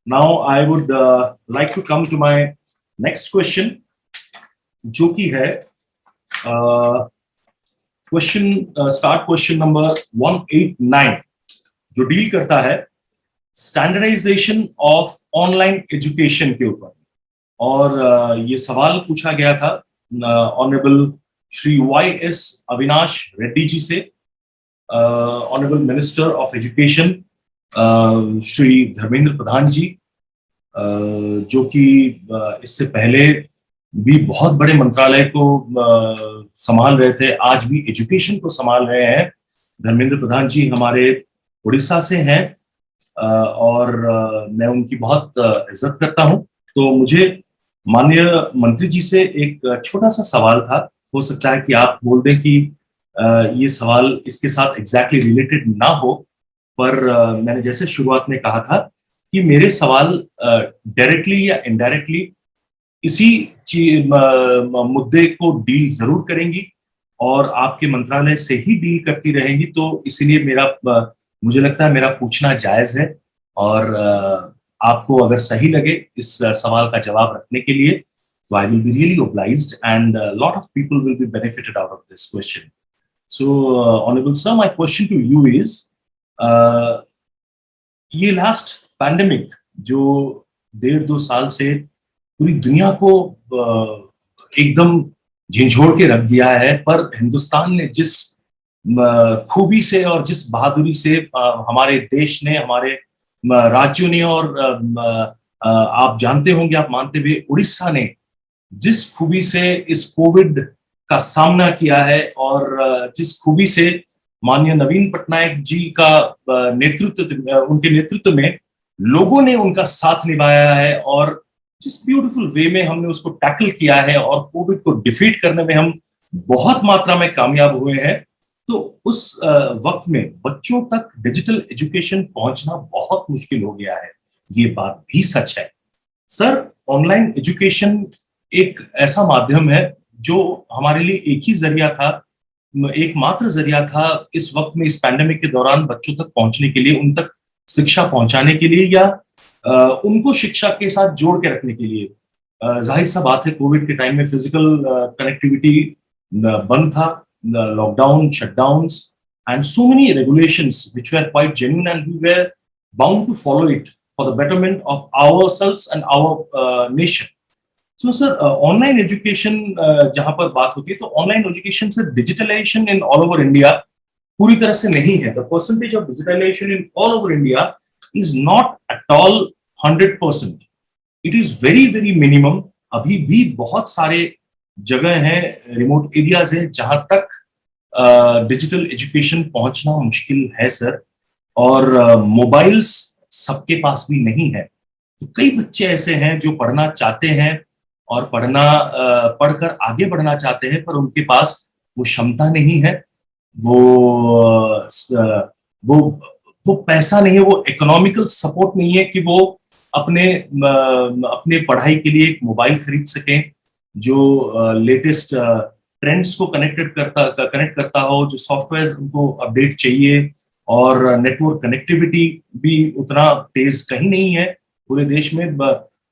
Now I would like to come to my next question, जो कि है start question number 189, जो deal करता है स्टैंडर्डाइजेशन ऑफ ऑनलाइन एजुकेशन के ऊपर। और ये सवाल पूछा गया था ऑनरेबल श्री YS अविनाश रेड्डी जी से, honourable minister of education Shri Dharmendra Pradhan ji, जो कि इससे पहले भी बहुत बड़े मंत्रालय को संभाल रहे थे, आज भी एजुकेशन को संभाल रहे हैं। धर्मेंद्र प्रधान जी हमारे उड़ीसा से हैं और मैं उनकी बहुत इज्जत करता हूं। तो मुझे माननीय मंत्री जी से एक छोटा सा सवाल था। हो सकता है कि आप बोल दें कि ये सवाल इसके साथ एग्जैक्टली रिलेटेड ना हो, पर मैंने जैसे शुरुआत में कहा था कि मेरे सवाल डायरेक्टली या इनडायरेक्टली इसी मुद्दे को डील जरूर करेंगी और आपके मंत्रालय से ही डील करती रहेंगी। तो इसीलिए मुझे लगता है मेरा पूछना जायज है, और आपको अगर सही लगे इस सवाल का जवाब रखने के लिए, तो I will be really obliged and lot of people will be benefited out of this question. So, Honorable Sir, my question to you is, ये लास्ट पैंडेमिक जो 1.5-2 साल से पूरी दुनिया को एकदम झिंझोड़ के रख दिया है, पर हिंदुस्तान ने जिस खूबी से और जिस बहादुरी से हमारे देश ने, हमारे राज्यों ने, और आप जानते होंगे, आप मानते भी, उड़ीसा ने जिस खूबी से इस कोविड का सामना किया है, और जिस खूबी से माननीय नवीन पटनायक जी का उनके नेतृत्व में लोगों ने उनका साथ निभाया है, और जिस ब्यूटीफुल वे में हमने उसको टैकल किया है और कोविड को डिफीट करने में हम बहुत मात्रा में कामयाब हुए हैं। तो उस वक्त में बच्चों तक डिजिटल एजुकेशन पहुंचना बहुत मुश्किल हो गया है, ये बात भी सच है। सर, ऑनलाइन एजुकेशन एक ऐसा माध्यम है जो हमारे लिए एक ही जरिया था, एकमात्र जरिया था इस वक्त में, इस पैंडेमिक के दौरान बच्चों तक पहुंचने के लिए, उन तक शिक्षा पहुंचाने के लिए, या उनको शिक्षा के साथ जोड़ के रखने के लिए। जाहिर सा बात है, कोविड के टाइम में फिजिकल कनेक्टिविटी बंद था, lockdown, shutdowns and so many regulations which were quite genuine, and we were bound to follow it for the betterment of ourselves and our nation. So, sir, online education जहां पर बात होती है, तो online education से digitalization in all over India पूरी तरह से नहीं है। The percentage of digitalization in all over India is not at all 100%. It is very very minimum. अभी भी बहुत सारे जगह हैं, रिमोट एरियाज हैं, जहां तक डिजिटल एजुकेशन पहुंचना मुश्किल है सर, और मोबाइल्स सबके पास भी नहीं है। तो कई बच्चे ऐसे हैं जो पढ़ना चाहते हैं और पढ़कर आगे बढ़ना चाहते हैं, पर उनके पास वो क्षमता नहीं है, वो पैसा नहीं है, वो इकोनॉमिकल सपोर्ट नहीं है कि वो अपने पढ़ाई के लिए एक मोबाइल खरीद सकें जो लेटेस्ट ट्रेंड्स को कनेक्ट करता हो, जो सॉफ्टवेयर उनको अपडेट चाहिए, और नेटवर्क कनेक्टिविटी भी उतना तेज कहीं नहीं है पूरे देश में।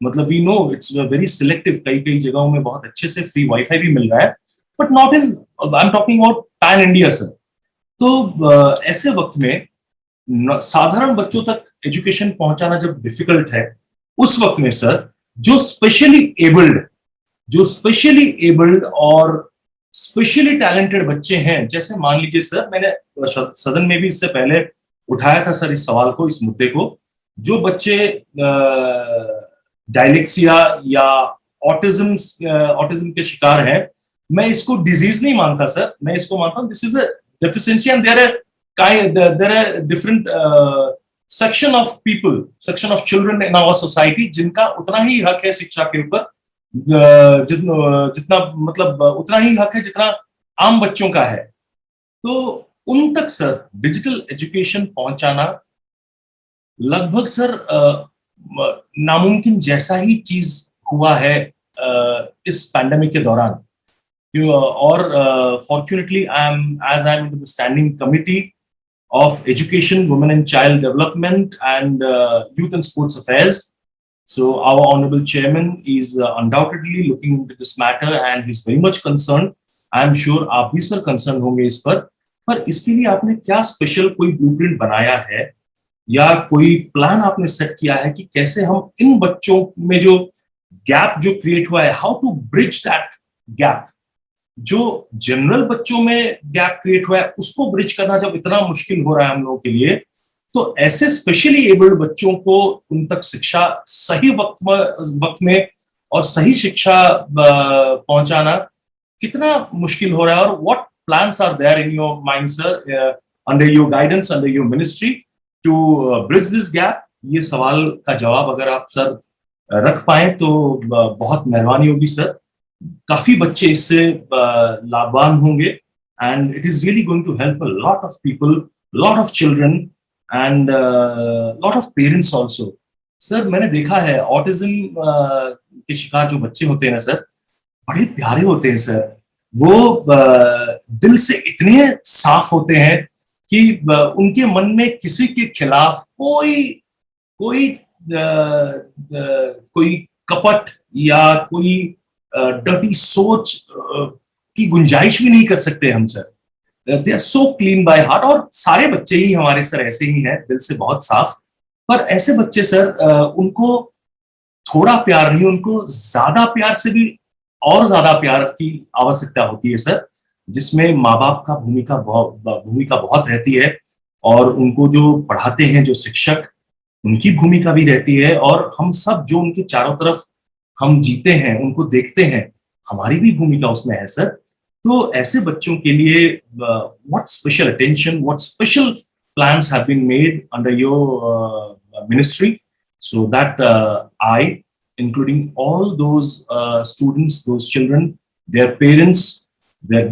मतलब we know it's very selective, कई जगहों में बहुत अच्छे से फ्री वाईफाई भी मिल रहा है, but not in, I am talking about pan India sir. तो ऐसे वक्त में साधारण बच्चों तक एजुकेशन पहुंचाना जब डिफिकल्ट है, उस वक्त में सर जो स्पेशली एबल्ड और स्पेशली टैलेंटेड बच्चे हैं, जैसे मान लीजिए सर, मैंने सदन में भी इससे पहले उठाया था सर इस सवाल को, इस मुद्दे को, जो बच्चे डायलेक्सिया या ऑटिज्म के शिकार हैं, मैं इसको डिजीज नहीं मानता सर, मैं इसको मानता हूं this is a deficiency, and there are different section of children in our society जिनका उतना ही हक है शिक्षा के ऊपर, जितना मतलब उतना ही हक है जितना आम बच्चों का है। तो उन तक सर डिजिटल एजुकेशन पहुंचाना लगभग सर नामुमकिन जैसा ही चीज हुआ है इस पैंडेमिक के दौरान। और fortunately I am in the standing committee of Education, Women and Child Development, and Youth and Sports Affairs. So our honorable chairman is undoubtedly looking into this matter and he's very much concerned. I am sure आप भी sir concern होंगे इस पर इसके लिए आपने क्या special कोई ब्लूप्रिंट बनाया है या कोई प्लान आपने सेट किया है कि कैसे हम इन बच्चों में जो गैप जो क्रिएट हुआ है, how to bridge that gap, जो जनरल बच्चों में गैप क्रिएट हुआ है उसको ब्रिज करना जब इतना मुश्किल हो रहा है हम लोगों के लिए, तो ऐसे स्पेशली एबल्ड बच्चों को उन तक शिक्षा सही वक्त में और सही शिक्षा पहुंचाना कितना मुश्किल हो रहा है, और what plans are there in your mind sir, under your guidance, under your ministry to bridge this gap? ये सवाल का जवाब अगर आप सर रख पाए तो बहुत मेहरबानी होगी सर। काफी बच्चे इससे लाभवान होंगे and it is really going to help a lot of people, lot of children and lot of parents also. Sir मैंने देखा है ऑटिज्म के शिकार जो बच्चे होते हैं ना सर, बड़े प्यारे होते हैं सर। वो दिल से इतने साफ होते हैं कि उनके मन में किसी के खिलाफ कोई कोई कोई कपट या कोई डर्टी सोच की गुंजाइश भी नहीं कर सकते हम sir. They are so clean by heart, और सारे बच्चे ही हमारे सर ऐसे ही हैं, दिल से बहुत साफ। पर ऐसे बच्चे सर उनको थोड़ा प्यार नहीं, उनको ज्यादा प्यार से भी और ज्यादा प्यार की आवश्यकता होती है सर, जिसमें माँ बाप का भूमिका बहुत रहती है, और उनको जो पढ़ाते हैं जो शिक्षक, उनकी भूमिका भी रहती है, और हम सब जो उनके चारों तरफ हम जीते हैं, उनको देखते हैं, हमारी भी भूमिका उसमें है सर। तो ऐसे बच्चों के लिए what special attention, what special plans have been made under your ministry so that I, including all those students, those children, their parents, their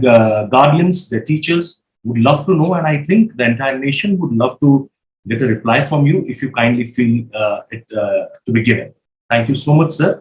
guardians, their teachers, would love to know, and I think the entire nation would love to get a reply from you if you kindly feel it to be given. Thank you so much, sir.